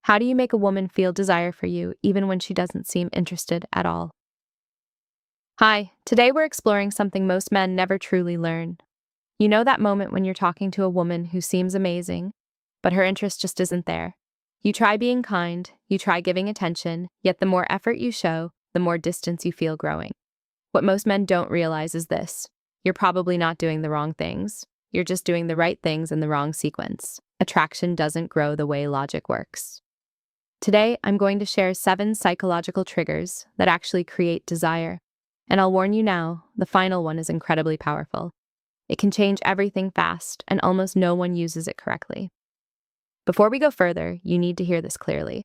How do you make a woman feel desire for you even when she doesn't seem interested at all? Hi, today we're exploring something most men never truly learn. You know that moment when you're talking to a woman who seems amazing, but her interest just isn't there. You try being kind, you try giving attention, yet the more effort you show, the more distance you feel growing. What most men don't realize is this: you're probably not doing the wrong things. You're just doing the right things in the wrong sequence. Attraction doesn't grow the way logic works. Today, I'm going to share 7 psychological triggers that actually create desire. And I'll warn you now, the final one is incredibly powerful. It can change everything fast, and almost no one uses it correctly. Before we go further, you need to hear this clearly.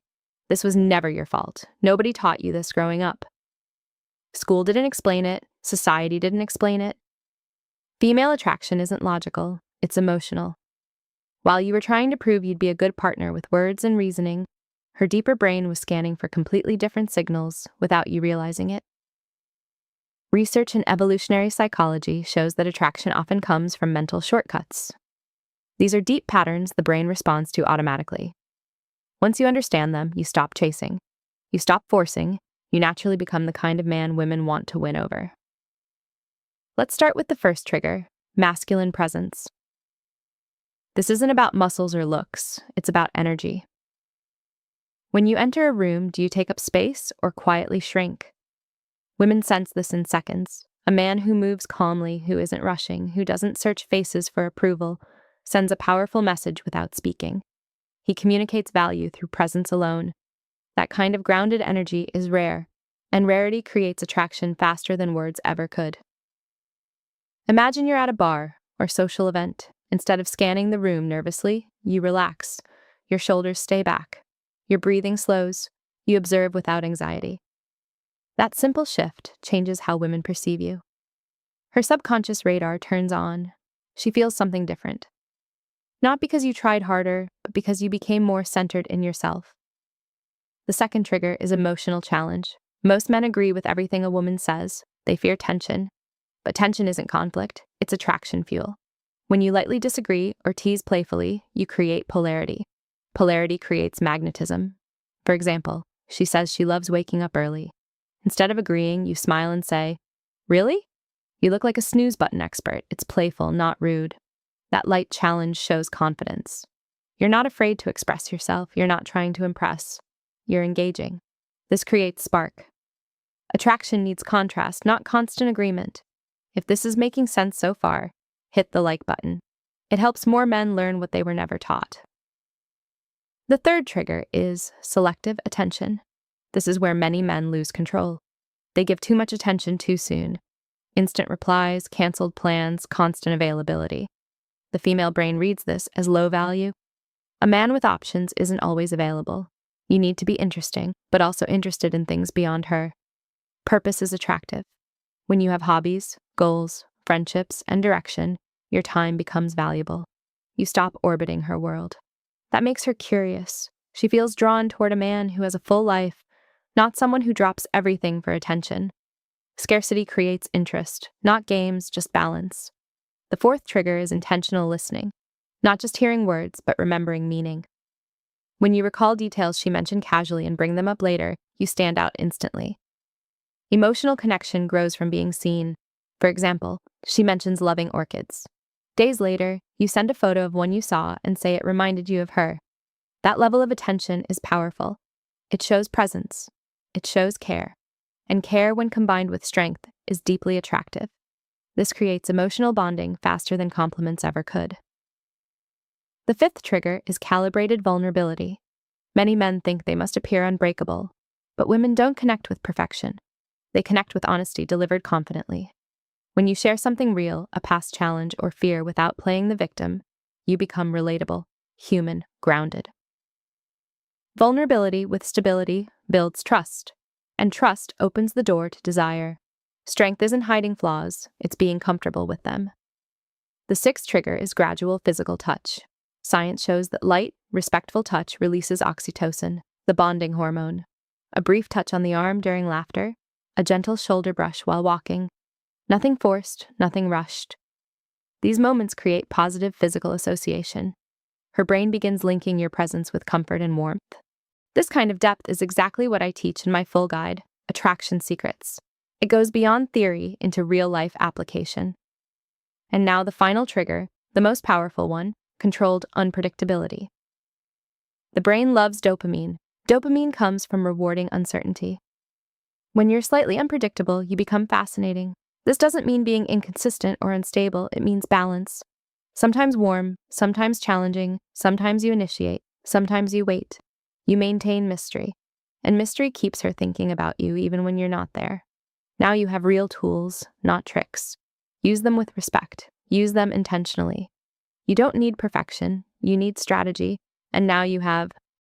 This was never your fault. Nobody taught you this growing up. School didn't explain it. Society didn't explain it. Female attraction isn't logical, it's emotional. While you were trying to prove you'd be a good partner with words and reasoning, her deeper brain was scanning for completely different signals without you realizing it. Research in evolutionary psychology shows that attraction often comes from mental shortcuts. These are deep patterns the brain responds to automatically. Once you understand them, you stop chasing. You stop forcing. You naturally become the kind of man women want to win over. Let's start with the first trigger: masculine presence. This isn't about muscles or looks, it's about energy. When you enter a room, do you take up space or quietly shrink? Women sense this in seconds. A man who moves calmly, who isn't rushing, who doesn't search faces for approval, sends a powerful message without speaking. He communicates value through presence alone. That kind of grounded energy is rare, and rarity creates attraction faster than words ever could. Imagine you're at a bar or social event. Instead of scanning the room nervously, you relax. Your shoulders stay back. Your breathing slows. You observe without anxiety. That simple shift changes how women perceive you. Her subconscious radar turns on. She feels something different. Not because you tried harder, but because you became more centered in yourself. The second trigger is emotional challenge. Most men agree with everything a woman says. They fear tension. But tension isn't conflict, it's attraction fuel. When you lightly disagree or tease playfully, you create polarity. Polarity creates magnetism. For example, she says she loves waking up early. Instead of agreeing, you smile and say, "Really? You look like a snooze button expert." It's playful, not rude. That light challenge shows confidence. You're not afraid to express yourself. You're not trying to impress. You're engaging. This creates spark. Attraction needs contrast, not constant agreement. If this is making sense so far, hit the like button. It helps more men learn what they were never taught. The third trigger is selective attention. This is where many men lose control. They give too much attention too soon. Instant replies, canceled plans, constant availability. The female brain reads this as low value. A man with options isn't always available. You need to be interesting, but also interested in things beyond her. Purpose is attractive. When you have hobbies, goals, friendships, and direction, your time becomes valuable. You stop orbiting her world. That makes her curious. She feels drawn toward a man who has a full life, not someone who drops everything for attention. Scarcity creates interest, not games, just balance. The fourth trigger is intentional listening, not just hearing words, but remembering meaning. When you recall details she mentioned casually and bring them up later, you stand out instantly. Emotional connection grows from being seen. For example, she mentions loving orchids. Days later, you send a photo of one you saw and say it reminded you of her. That level of attention is powerful. It shows presence. It shows care. And care, when combined with strength, is deeply attractive. This creates emotional bonding faster than compliments ever could. The fifth trigger is calibrated vulnerability. Many men think they must appear unbreakable, but women don't connect with perfection. They connect with honesty delivered confidently. When you share something real, a past challenge or fear, without playing the victim, you become relatable, human, grounded. Vulnerability with stability builds trust, and trust opens the door to desire. Strength isn't hiding flaws, it's being comfortable with them. The sixth trigger is gradual physical touch. Science shows that light, respectful touch releases oxytocin, the bonding hormone. A brief touch on the arm during laughter, a gentle shoulder brush while walking. Nothing forced, nothing rushed. These moments create positive physical association. Her brain begins linking your presence with comfort and warmth. This kind of depth is exactly what I teach in my full guide, Attraction Secrets. It goes beyond theory into real-life application. And now the final trigger, the most powerful one, controlled unpredictability. The brain loves dopamine. Dopamine comes from rewarding uncertainty. When you're slightly unpredictable, you become fascinating. This doesn't mean being inconsistent or unstable, it means balance. Sometimes warm, sometimes challenging, sometimes you initiate, sometimes you wait. You maintain mystery. And mystery keeps her thinking about you even when you're not there. Now you have real tools, not tricks. Use them with respect. Use them intentionally. You don't need perfection, you need strategy, and now you have